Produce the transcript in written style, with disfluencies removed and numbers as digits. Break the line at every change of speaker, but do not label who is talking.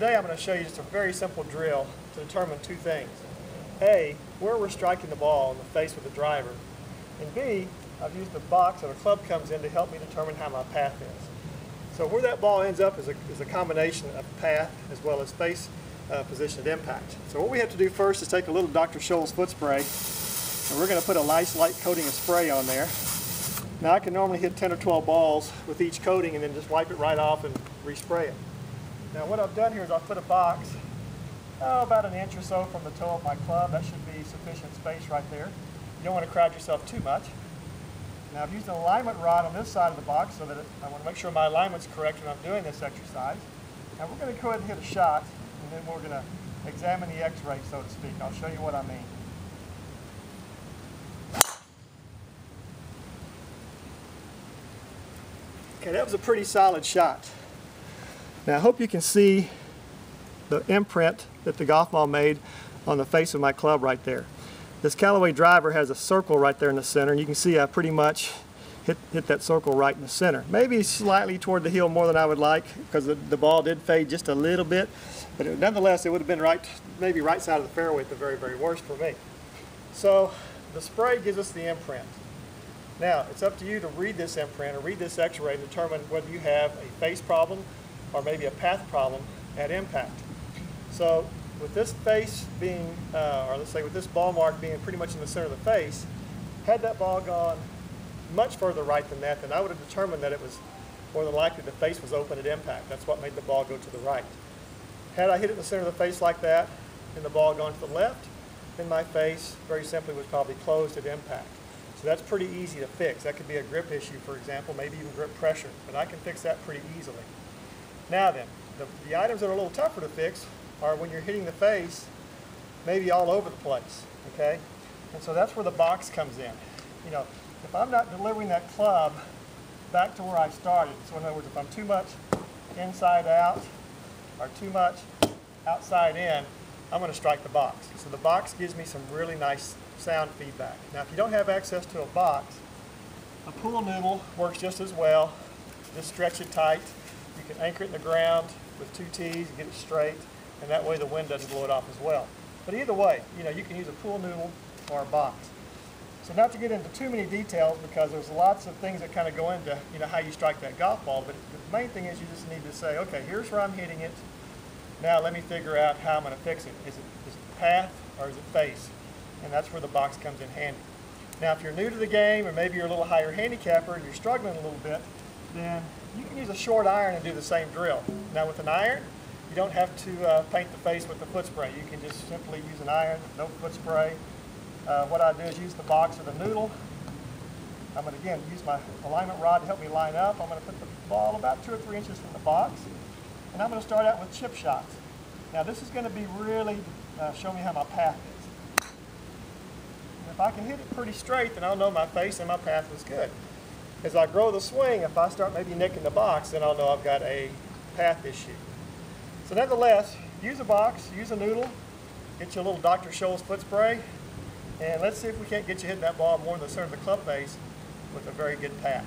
today I'm going to show you just a very simple drill to determine two things. A, where we're striking the ball in the face with the driver. And B, I've used the box that a club comes in to help me determine how my path is. So where that ball ends up is a combination of path as well as face position of impact. So what we have to do first is take a little Dr. Scholl's foot spray, and we're going to put a nice light coating of spray on there. Now I can normally hit 10 or 12 balls with each coating and then just wipe it right off and respray it. Now what I've done here is I've put a box about an inch or so from the toe of my club. That should be sufficient space right there. You don't want to crowd yourself too much. Now I've used an alignment rod on this side of the box so that I want to make sure my alignment's correct when I'm doing this exercise. Now we're going to go ahead and hit a shot, and then we're going to examine the x-ray, so to speak. I'll show you what I mean. Okay, that was a pretty solid shot. Now I hope you can see the imprint that the golf ball made on the face of my club right there. This Callaway driver has a circle right there in the center, and you can see I pretty much hit that circle right in the center. Maybe slightly toward the heel more than I would like, because the ball did fade just a little bit, but nonetheless it would have been maybe right side of the fairway at the very, very worst for me. So the spray gives us the imprint. Now it's up to you to read this imprint or read this x-ray and determine whether you have a face problem or maybe a path problem at impact. So with this face being, or let's say with this ball mark being pretty much in the center of the face, had that ball gone much further right than that, then I would have determined that it was more than likely the face was open at impact. That's what made the ball go to the right. Had I hit it in the center of the face like that and the ball gone to the left, then my face very simply was probably closed at impact. So that's pretty easy to fix. That could be a grip issue, for example, maybe even grip pressure, but I can fix that pretty easily. Now then, the items that are a little tougher to fix are when you're hitting the face, maybe all over the place, okay? And so that's where the box comes in. You know, if I'm not delivering that club back to where I started, so in other words, if I'm too much inside out or too much outside in, I'm going to strike the box. So the box gives me some really nice sound feedback. Now if you don't have access to a box, a pool noodle works just as well. Just stretch it tight. You can anchor it in the ground with 2 T's and get it straight, and that way the wind doesn't blow it off as well. But either way, you know, you can use a pool noodle or a box. So not to get into too many details, because there's lots of things that kind of go into, you know, how you strike that golf ball, but the main thing is you just need to say, okay, here's where I'm hitting it. Now let me figure out how I'm going to fix it. Is it path or is it face? And that's where the box comes in handy. Now if you're new to the game, or maybe you're a little higher handicapper and you're struggling a little bit, then you can use a short iron and do the same drill. Now with an iron, you don't have to paint the face with the foot spray. You can just simply use an iron, no foot spray. What I do is use the box or the noodle. I'm going to again use my alignment rod to help me line up. I'm going to put the ball about 2 or 3 inches from the box, and I'm going to start out with chip shots. Now this is going to be really show me how my path is. And if I can hit it pretty straight, then I'll know my face and my path was good. As I grow the swing, if I start maybe nicking the box, then I'll know I've got a path issue. So nevertheless, use a box, use a noodle, get you a little Dr. Scholl's foot spray, and let's see if we can't get you hitting that ball more in the center of the club face with a very good path.